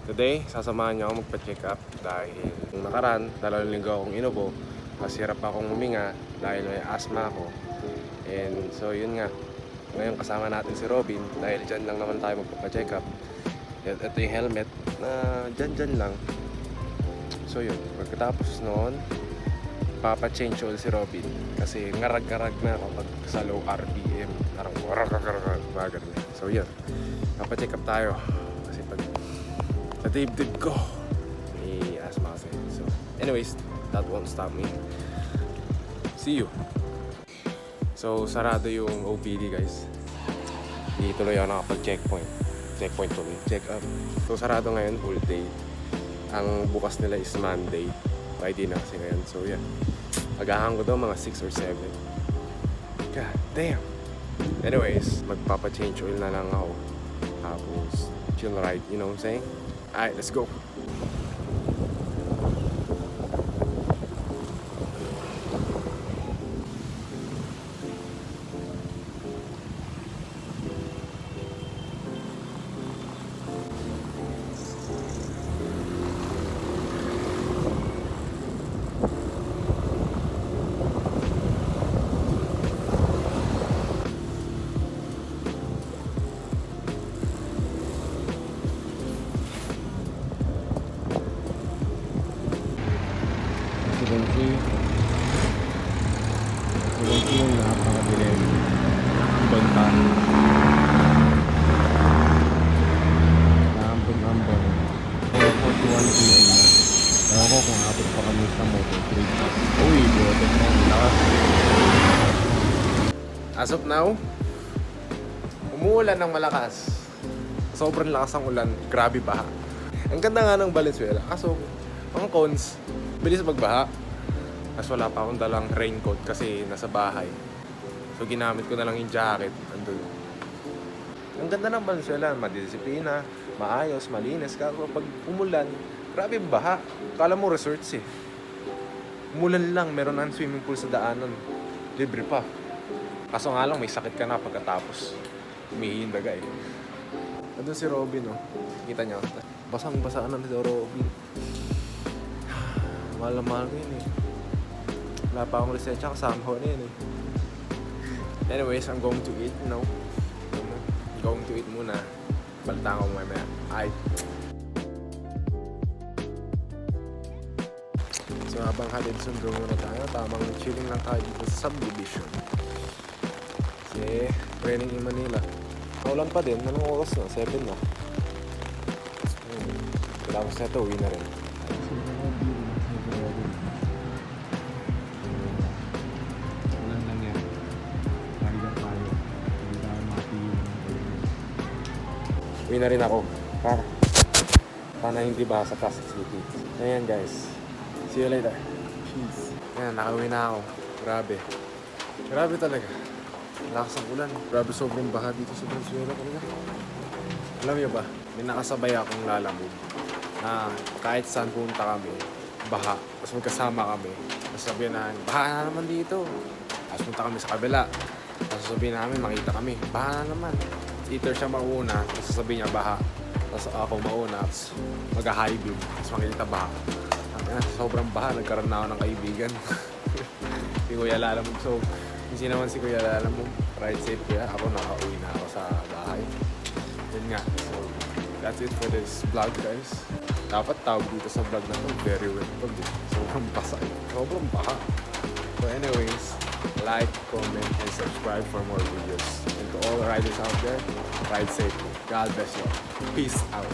Today, sasamahan niyo ako magpa-check up dahil nung nakaraan, 2 linggo akong inubo. Kasi hirap akong huminga dahil may asthma ako. And so yun nga, ngayon kasama natin si Robin dahil dyan lang naman tayo magpa-check up. Ito yung helmet na dyan lang. So yun, pagkatapos noon, papa-change oil si Robin kasi ngarag-ngarag na kapag sa low RPM, parang bagal na. So yun, papa-check up tayo kasi pag sa dibdib ko may asthma kasi. So anyways, that won't stop me. See you. So sarado yung OPD guys. Hindi tuloy ako nakapag-checkpoint. Checkpoint tuloy, check up. So sarado ngayon, whole day. Ang bukas nila is Monday. Friday na kasi ngayon. So yeah, agahan ko daw mga 6 or 7. God damn. Anyways, magpapa-change oil na lang ako. Tapos chill ride, you know what I'm saying? Alright, let's go. Residency yung napakadilim. Banta. Naambon-ambon. 4:41 PM na. Ewan ko kung abot pa kami sa motor trade. Uy, buwatot na. Lakas. As of now, umuulan ng malakas. Sobrang lakas ang ulan. Grabe baha. Ang ganda nga ng Valenzuela. Kaso, ang cons, bilis magbaha. Tapos wala pa akong dalang raincoat kasi nasa bahay. So ginamit ko na lang yung jacket. Andun. Ang ganda ng Valenzuela. Madidisiplina, maayos, malinis. Kasi pag umulan, grabe baha. Kala mo resorts eh. Umulan lang, meron na swimming pool sa daanan. Libre pa. Kaso nga lang, may sakit ka na pagkatapos. Humihiin daga eh. Andun si Robin oh. Kita niyo. Basang-basaan na si Robin. Mahal ko yun eh. Wala pa akong lisensya, kasama ko na yun eh. Anyways, I'm going to eat, you know. I'm going to eat muna. Balitaan ko mamaya. Ay. So habang halid sundo muna tayo, tamang chilling lang tayo dito sa subdivision. Kasi training in Manila. Naulan pa din, anong oras na? 7 na. Tapos na ito, uwi na rin. Uwi na rin ako para hindi ba sa Pasig City. Ayan guys, see you later. Peace. Ayan, nakauwi na ako. Grabe talaga. Lakas ang ulan. Grabe, sobrang baha dito sa Valenzuela talaga. Alam niyo ba, may nakasabay akong lalamove na kahit saan punta kami, baha. Tapos magkasama kami. Tapos sabihin na, baha na naman dito. Tapos punta kami sa kabila. Tapos sabihin namin, makita kami, baha na naman. Either siya mauna, tapos sasabihin niya baha. Tapos ako mauna, tapos mag-high beam. Tapos makikita baha. Sobrang baha, nagkaroon na ako ng kaibigan. Si Kuya Lalamog. So, hindi naman si Kuya Lalamog. Ride safe kuya. Ako nakauwi na ako sa bahay. Yun nga. So, that's it for this vlog guys. Dapat tawag dito sa vlog na to, very wet vlog. Sobrang basa. Sobrang baha. So anyways, like, comment, and subscribe for more videos. And to all riders out there, ride safely. God bless you all. Peace out.